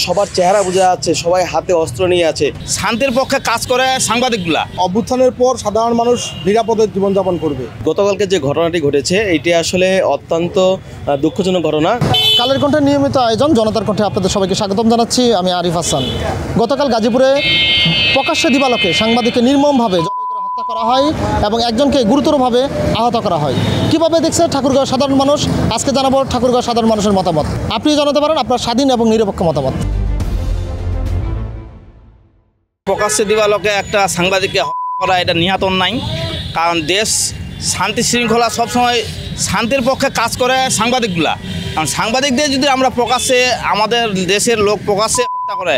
সবার চেহারা বোঝা যাচ্ছে, সবাই হাতে অস্ত্র নিয়ে আছে। শান্তির পক্ষে কাজ করে সাংবাদিকগুলা। অভ্যুত্থানের পর সাধারণ মানুষ নিরাপদে জীবনযাপন করবে। গতকালকে যে ঘটনাটি ঘটেছে এটি আসলে অত্যন্ত দুঃখজনক ঘটনা। কালের কণ্ঠের নিয়মিত আয়োজন জনতার কণ্ঠে আপনাদের সবাইকে স্বাগতম জানাচ্ছি। আমি আরিফ হাসান। গতকাল গাজীপুরে প্রকাশ্যে দিবালোকে সাংবাদিককে নির্মমভাবে জবাই করে হত্যা করা হয় এবং একজনকে গুরুতরভাবে আহত করা হয়। কিভাবে দেখছে ঠাকুরগাঁও সাধারণ মানুষ, আজকে জানাবো ঠাকুরগাঁও সাধারণ মানুষের মতামত। আপনিও জানাতে পারেন আপনার স্বাধীন এবং নিরপেক্ষ মতামত। প্রকাশ্যে দিবালোকে একটা সাংবাদিককে হত্যা করা এটা নিহাত অন্যায়। কারণ দেশ শান্তি শৃঙ্খলা সবসময় শান্তির পক্ষে কাজ করে সাংবাদিকগুলা। কারণ সাংবাদিকদের যদি আমরা প্রকাশ্যে আমাদের দেশের লোক প্রকাশ্যে হত্যা করে,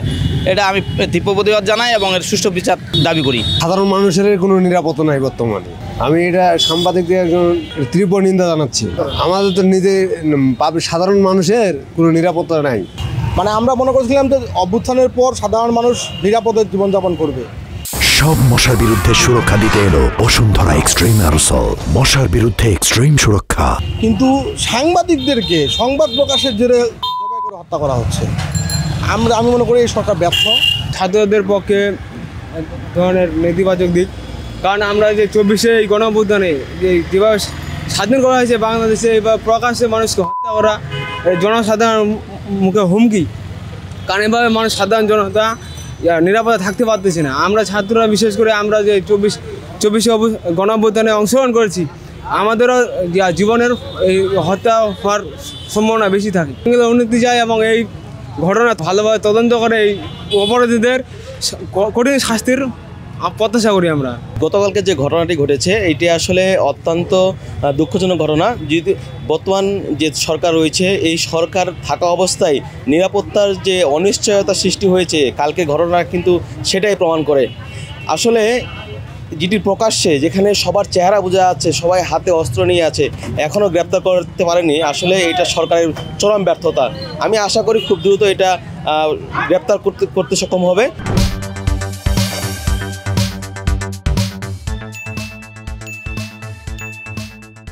এটা আমি তীব্র প্রতিবাদ জানাই এবং এর সুষ্ঠু বিচার দাবি করি। সাধারণ মানুষের কোনো নিরাপত্তা নাই বর্তমানে। আমি এটা সাংবাদিকদের একজন তীব্র নিন্দা জানাচ্ছি। আমাদের তো সাধারণ মানুষের কোনো নিরাপত্তা নাই। মানে আমরা মনে করছিলাম যে অভ্যুত্থানের পর সাধারণ মানুষ নিরাপদে জীবনযাপন করবে। সব মশার বিরুদ্ধে সুরক্ষা দিতে এলো বসুন্ধরা এক্সট্রিম অ্যারোসল। মশার বিরুদ্ধে এক্সট্রিম সুরক্ষা। কিন্তু সাংবাদিকদেরকে সংবাদ প্রকাশের জেরে জবাই করে হত্যা করা হচ্ছে। আমি মনে করি এই সরকার ব্যর্থ। ছাত্রদের পক্ষে এক ধরনের নেতিবাচক দিক, কারণ আমরা যে 24-এ এই গণঅভ্যুত্থানে যে যেভাবে স্বাধীন করা হয়েছে বাংলাদেশে, এবার প্রকাশ্যে মানুষকে হত্যা করা জনসাধারণ মুখে হুমকি। কারণ এভাবে মানুষ সাধারণ জনতা নিরাপদে থাকতে পারতেছে না। আমরা ছাত্ররা বিশেষ করে আমরা যে 24-এ গণঅভ্যুত্থানে অংশগ্রহণ করেছি, আমাদেরও জীবনের এই হত্যা হওয়ার সম্ভাবনা বেশি থাকে। উন্নতি যায় এবং এই ঘটনা ভালোভাবে তদন্ত করে এই অপরাধীদের কঠিন শাস্তির প্রত্যাশা করি আমরা। গতকালকে যে ঘটনাটি ঘটেছে এটি আসলে অত্যন্ত দুঃখজনক ঘটনা। যদি বর্তমান যে সরকার রয়েছে এই সরকার থাকা অবস্থায় নিরাপত্তার যে অনিশ্চয়তা সৃষ্টি হয়েছে, কালকে ঘটনা কিন্তু সেটাই প্রমাণ করে। আসলে যেটি প্রকাশ্যে যেখানে সবার চেহারা বোঝা যাচ্ছে, সবাই হাতে অস্ত্র নিয়ে আছে, এখনও গ্রেপ্তার করতে পারেনি, আসলে এটা সরকারের চরম ব্যর্থতা। আমি আশা করি খুব দ্রুত এটা গ্রেপ্তার করতে সক্ষম হবে।